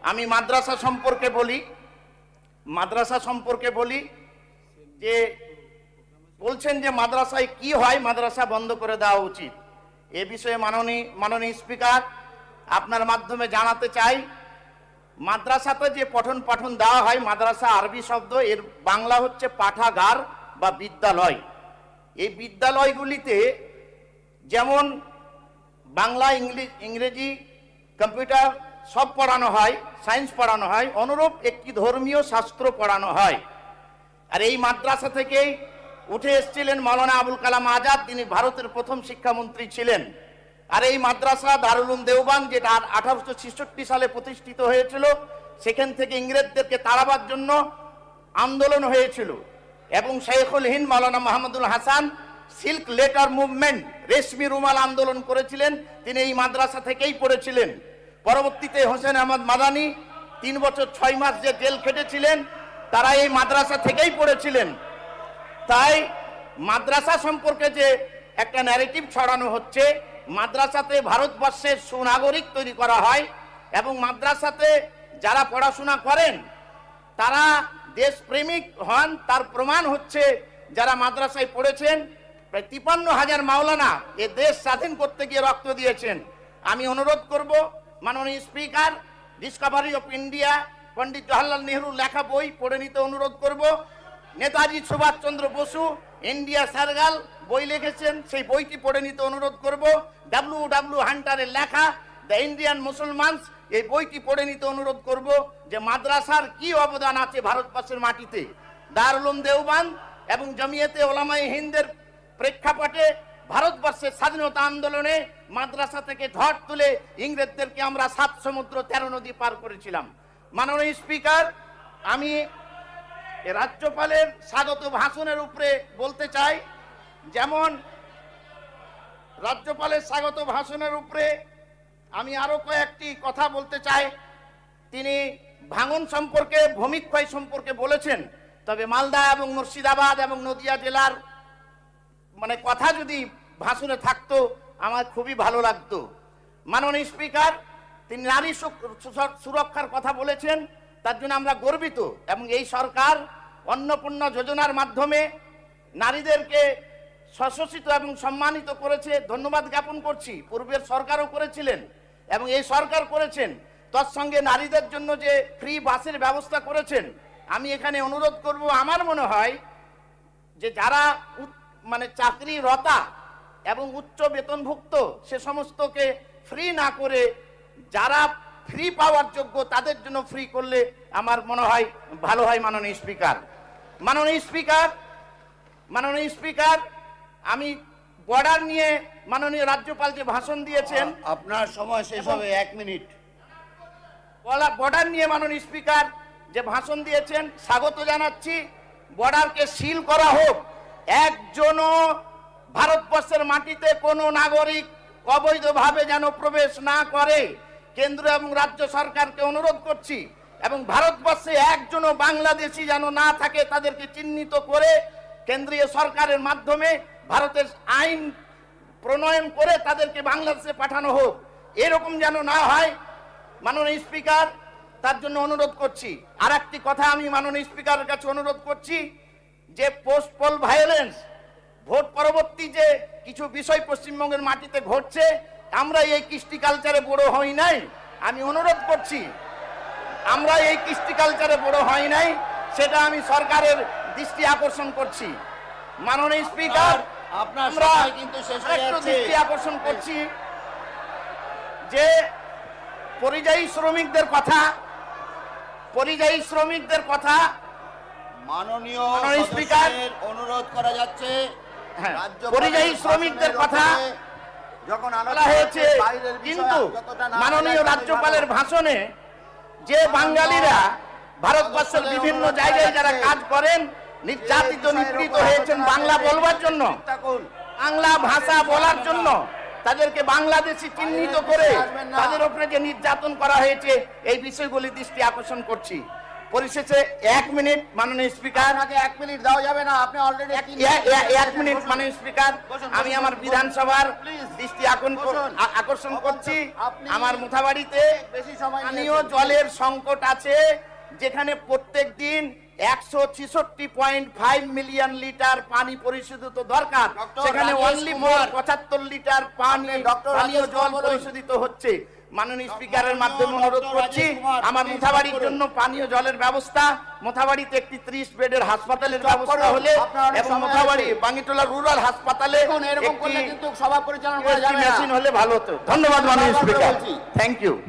আমি মাদ্রাসা সম্পর্কে বলি যে বলছেন যে মাদ্রাসায় কি হয়, মাদ্রাসা বন্ধ করে দেওয়া উচিত। এ বিষয়ে মাননীয় স্পিকার আপনার মাধ্যমে জানাতে চাই, মাদ্রাসাতে যে পঠন পাঠন দেওয়া হয়, মাদ্রাসা আরবি শব্দ, এর বাংলা হচ্ছে পাঠাগার বা বিদ্যালয়। এই বিদ্যালয়গুলিতে যেমন বাংলা, ইংরেজি, কম্পিউটার সব পড়ানো হয়, সায়েন্স পড়ানো হয়, অনুরূপ একটি ধর্মীয় শাস্ত্র পড়ানো হয়। আর এই মাদ্রাসা থেকেই উঠে এসেছিলেন মাওলানা আবুল কালাম আজাদ, তিনি ভারতের প্রথম শিক্ষামন্ত্রী ছিলেন। আর এই মাদ্রাসা দারুল উলুম দেওবান, যেটা 1866 সালে প্রতিষ্ঠিত হয়েছিল, সেখান থেকে ইংরেজদেরকে তাড়াবার জন্য আন্দোলন হয়েছিল এবং Shaikhul Hind Maulana Mahmudul Hasan silk letter movement, রেশমি রুমাল আন্দোলন করেছিলেন, তিনি এই মাদ্রাসা থেকেই পড়েছিলেন। পরবর্তীতে হোসেন আহমদ মাদানি 3 বছর 6 মাস যে জেল খেটেছিলেন, তারা এই মাদ্রাসা থেকেই পড়েছিলেন। তাই মাদ্রাসা সম্পর্কে যে একটা ন্যারেটিভ ছড়ানো হচ্ছে, মাদ্রাসাতে ভারতবর্ষের সুনাগরিক তৈরি করা হয় এবং মাদ্রাসাতে যারা পড়াশোনা করেন তারা দেশপ্রেমিক হন, তার প্রমাণ হচ্ছে যারা মাদ্রাসায় পড়েছেন। প্রায় 53,000 মাওলানা এ দেশ স্বাধীন করতে গিয়ে রক্ত দিয়েছেন। আমি অনুরোধ করব মাননীয় speaker, Discovery of India, Pandit Jawaharlal নেহরুর লেখা বই পড়ে নিতে অনুরোধ করব। নেতাজি সুভাষচন্দ্র বসু ইন্ডিয়া সার্গাল বই লিখেছেন, সেই বইটি পড়ে নিতে অনুরোধ করব। ডব্লিউ হান্টারের লেখা দ্য ইন্ডিয়ান মুসলমানস, এই বইটি পড়ে নিতে অনুরোধ করব যে মাদ্রাসার কি অবদান আছে ভারতবর্ষের মাটিতে। দারুল উলুম দেওবান এবং জমিয়তে ওলামায়ে হিন্দের প্রেক্ষাপটে ভারতবর্ষের স্বাধীনতা আন্দোলনে মাদ্রাসা থেকে ঝড় তুলে ইংরেজদেরকে আমরা 7 সমুদ্র 13 নদী পার করেছিলাম। মাননীয় স্পিকার, আমি রাজ্যপালের স্বাগত ভাষণের উপরে বলতে চাই, যেমন রাজ্যপালের স্বাগত ভাষণের উপরে আমি আরো কয়েকটি কথা বলতে চাই। তিনি ভাঙন সম্পর্কে, ভূমিক্ষয় সম্পর্কে বলেছেন, তবে মালদা এবং মুর্শিদাবাদ এবং নদিয়া জেলার কথা যদি ভাষণে থাকতো আমার খুবই ভালো লাগতো। মাননীয় স্পিকার, তিনি নারী সুরক্ষার কথা বলেছেন, তার জন্য আমরা গর্বিত এবং এই সরকার অন্নপূর্ণা যোজনার মাধ্যমে নারীদেরকে সশোষিত এবং সম্মানিত করেছে, ধন্যবাদ জ্ঞাপন করছি। পূর্বের সরকারও করেছিলেন এবং এই সরকার করেছেন। তার সঙ্গে নারীদের জন্য যে ফ্রি বাসের ব্যবস্থা করেছেন, আমি এখানে অনুরোধ করব, আমার মনে হয় যে যারা চাকরিরতা এবং উচ্চ বেতনভুক্ত সে সমস্তকে ফ্রি না করে যারা ফ্রি পাওয়ার যোগ্য তাদের জন্য ফ্রি করলে আমার মনে হয় ভালো হয়। মাননীয় স্পিকার, আমি বর্ডার নিয়ে মাননীয় রাজ্যপাল যে ভাষণ দিয়েছেন, আপনার সময় শেষ হবে 1 মিনিট। বর্ডার নিয়ে মাননীয় স্পিকার যে ভাষণ দিয়েছেন, স্বাগত জানাচ্ছি। বর্ডারকে সিল করা হোক, একজনও ভারতবর্ষের মাটিতে কোনো নাগরিক অবৈধভাবে যেন প্রবেশ না করে কেন্দ্র এবং রাজ্য সরকারকে অনুরোধ করছি। এবং ভারতবর্ষে একজনও বাংলাদেশি যেন না থাকে, তাদেরকে চিহ্নিত করে কেন্দ্রীয় সরকারের মাধ্যমে ভারতের আইন প্রণয়ন করে তাদেরকে বাংলাদেশে পাঠানো হোক, এরকম যেন না হয়। মাননীয় স্পিকার, তার জন্য অনুরোধ করছি। আর একটি কথা আমি মাননীয় স্পিকারের কাছে অনুরোধ করছি, যে পোস্ট পোল ভায়োলেন্স, ভোট পরবর্তী যে কিছু বিষয় পশ্চিমবঙ্গের মাটিতে ঘটছে, আমরা এই কৃষ্টি কালচারে বড় হই নাই। আমি অনুরোধ করছি, আমরা এই কৃষ্টি কালচারে বড় হই নাই, সেটা আমি সরকারের দৃষ্টি আকর্ষণ করছি। মাননীয় স্পিকার, আমরা কিন্তু শেষ হয়ে যাচ্ছে, দৃষ্টি আকর্ষণ করছি যে পরিযায়ী শ্রমিকদের কথা মাননীয় স্পিকার অনুরোধ করা যাচ্ছে। পরিযায়ী শ্রমিকদের কথা যখন বলা হয়েছে, কিন্তু মাননীয় রাজ্যপালের ভাষণে যে বাঙালিরা ভারতবর্ষের বিভিন্ন জায়গায় যারা কাজ করেন, নির্যাতিত নিপীড়িত হয়েছেন বাংলা বলবার জন্য, বাংলা ভাষা বলার জন্য, তাদেরকে বাংলাদেশি চিহ্নিত করে তাদের উপরে যে নির্যাতন করা হয়েছে, এই বিষয়গুলি দৃষ্টি আকর্ষণ করছি। পরিশেষে 1 মিনিট মাননীয় স্পিকার, আপনাকে 1 মিনিট দেওয়া যাবে না, আপনি অলরেডি 1 মিনিট মাননীয় স্পিকার, আমি আমার বিধানসভার দৃষ্টি আকর্ষণ করছি। আমার মুথাবাড়িতে বেশি সময় পানীয় জলের সংকট আছে, যেখানে প্রত্যেক দিন 166.5 মিলিয়ন লিটার পানি পরিশোধিত দরকার, ডক্টর সেখানে রাজেশ অনলি কুমার, 75 লিটার আপনি ডক্টর পানীয় রাজেশ জল কুমার বলুন। পরিশোধিত হচ্ছে। মাননীয় স্পিকারের মাধ্যমে অনুরোধ ডক্টর করছি, রাজেশ কুমার, আমার please মুথাবাড়ির stop করুন। জন্য পানীয় জলের ব্যবস্থা, মুথাবাড়িতে একটি 30 বেডের হাসপাতালের Stop ব্যবস্থা করুন, হলে আপনার অনেক এবং সময় মুথাবাড়ি আছে। বাঙ্গিটোলা রুরাল হাসপাতালে দেখুন, এরকম করলে একটি কিন্তু সভা পরিচালনা করা যাবে না। মেশিন হলে ভালো হতো। ধন্যবাদ মাননীয় বারবার করে স্পিকার, বলছি। Thank you.